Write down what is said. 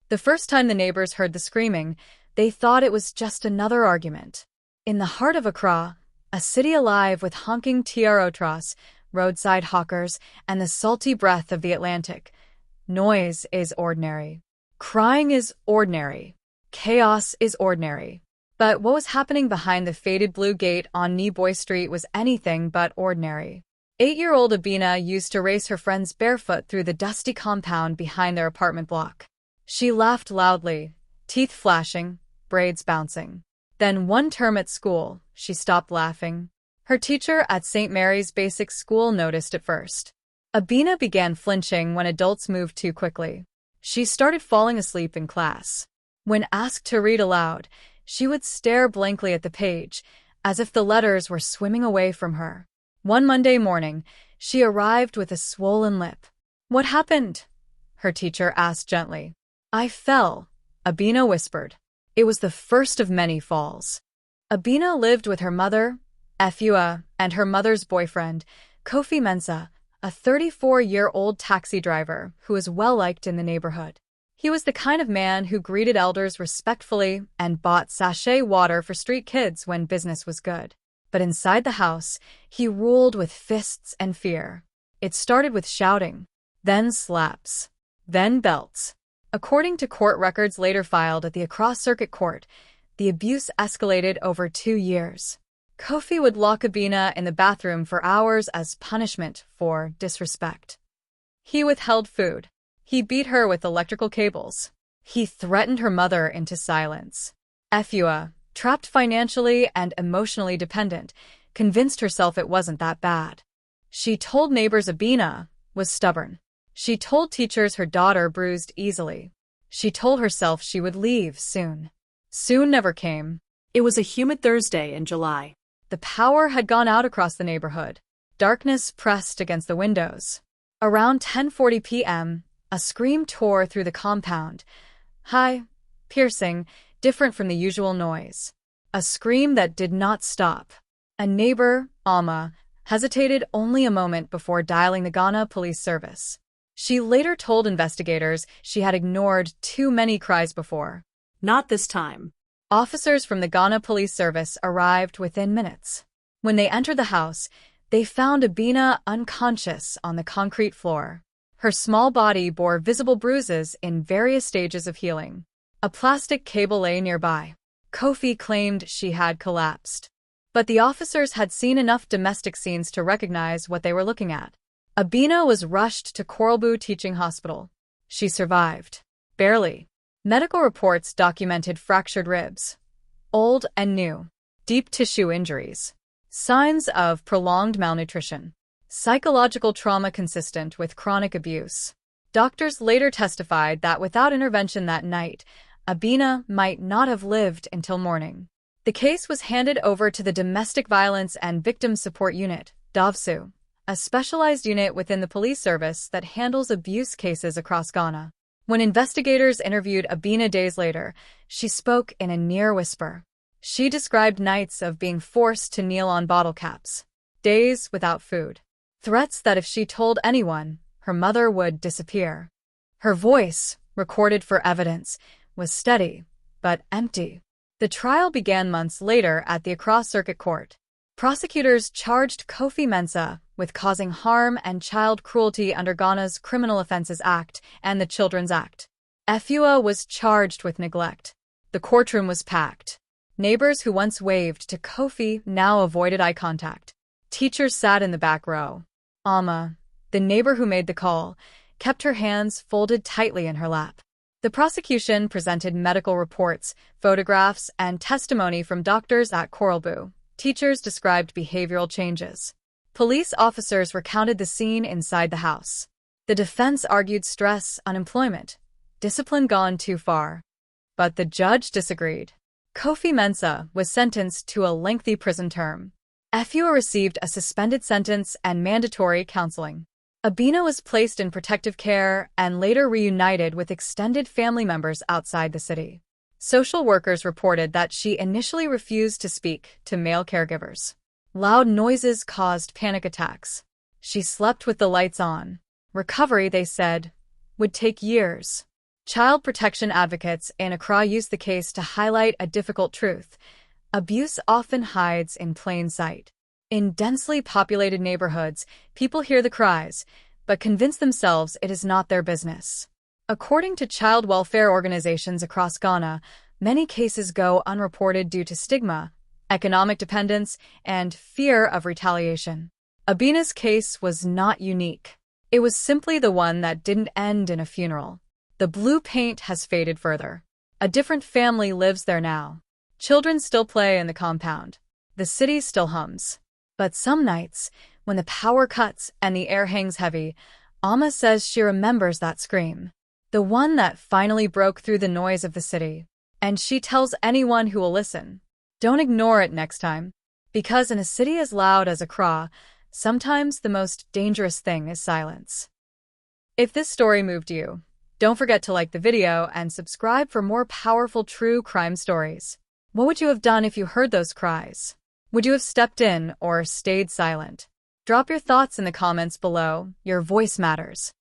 The first time the neighbors heard the screaming, they thought it was just another argument. In the heart of Accra, a city alive with honking trotros, roadside hawkers, and the salty breath of the Atlantic, noise is ordinary. Crying is ordinary. Chaos is ordinary. But what was happening behind the faded blue gate on Boy Street was anything but ordinary. 8-year-old Abena used to race her friends barefoot through the dusty compound behind their apartment block. She laughed loudly, teeth flashing, braids bouncing. Then one term at school, she stopped laughing. Her teacher at St. Mary's Basic School noticed it first. Abena began flinching when adults moved too quickly. She started falling asleep in class. When asked to read aloud, she would stare blankly at the page, as if the letters were swimming away from her. One Monday morning, she arrived with a swollen lip. "What happened?" her teacher asked gently. "I fell," Abena whispered. It was the first of many falls. Abena lived with her mother, Efua, and her mother's boyfriend, Kofi Mensah, a 34-year-old taxi driver who was well-liked in the neighborhood. He was the kind of man who greeted elders respectfully and bought sachet water for street kids when business was good. But inside the house, he ruled with fists and fear. It started with shouting, then slaps, then belts. According to court records later filed at the Accra Circuit Court, the abuse escalated over 2 years. Kofi would lock Abena in the bathroom for hours as punishment for disrespect. He withheld food. He beat her with electrical cables. He threatened her mother into silence. Efua, trapped financially and emotionally dependent, convinced herself it wasn't that bad. She told neighbors Abena was stubborn. She told teachers her daughter bruised easily. She told herself she would leave soon. Soon never came. It was a humid Thursday in July. The power had gone out across the neighborhood. Darkness pressed against the windows. Around 10:40 p.m., a scream tore through the compound. High, piercing, different from the usual noise. A scream that did not stop. A neighbor, Alma, hesitated only a moment before dialing the Ghana police service. She later told investigators she had ignored too many cries before. Not this time. Officers from the Ghana Police Service arrived within minutes. When they entered the house, they found Abena unconscious on the concrete floor. Her small body bore visible bruises in various stages of healing. A plastic cable lay nearby. Kofi claimed she had collapsed. But the officers had seen enough domestic scenes to recognize what they were looking at. Abena was rushed to Korlebu Teaching Hospital. She survived. Barely. Medical reports documented fractured ribs, old and new, deep tissue injuries, signs of prolonged malnutrition, psychological trauma consistent with chronic abuse. Doctors later testified that without intervention that night, Abena might not have lived until morning. The case was handed over to the Domestic Violence and Victim Support Unit, DOVSU, a specialized unit within the police service that handles abuse cases across Ghana. When investigators interviewed Abena days later, she spoke in a near whisper. She described nights of being forced to kneel on bottle caps, days without food, threats that if she told anyone, her mother would disappear. Her voice, recorded for evidence, was steady, but empty. The trial began months later at the Accra Circuit Court. Prosecutors charged Kofi Mensah with causing harm and child cruelty under Ghana's Criminal Offences Act and the Children's Act. Efua was charged with neglect. The courtroom was packed. Neighbors who once waved to Kofi now avoided eye contact. Teachers sat in the back row. Alma, the neighbor who made the call, kept her hands folded tightly in her lap. The prosecution presented medical reports, photographs, and testimony from doctors at Korlebu. Teachers described behavioral changes. Police officers recounted the scene inside the house. The defense argued stress, unemployment, discipline gone too far. But the judge disagreed. Kofi Mensah was sentenced to a lengthy prison term. Efua received a suspended sentence and mandatory counseling. Abena was placed in protective care and later reunited with extended family members outside the city. Social workers reported that she initially refused to speak to male caregivers. Loud noises caused panic attacks. She slept with the lights on. Recovery, they said, would take years. Child protection advocates in Accra used the case to highlight a difficult truth. Abuse often hides in plain sight. In densely populated neighborhoods, people hear the cries, but convince themselves it is not their business. According to child welfare organizations across Ghana, many cases go unreported due to stigma, economic dependence, and fear of retaliation. Abena's case was not unique. It was simply the one that didn't end in a funeral. The blue paint has faded further. A different family lives there now. Children still play in the compound. The city still hums. But some nights, when the power cuts and the air hangs heavy, Amma says she remembers that scream. The one that finally broke through the noise of the city. And she tells anyone who will listen, don't ignore it next time. Because in a city as loud as Accra, sometimes the most dangerous thing is silence. If this story moved you, don't forget to like the video and subscribe for more powerful true crime stories. What would you have done if you heard those cries? Would you have stepped in or stayed silent? Drop your thoughts in the comments below. Your voice matters.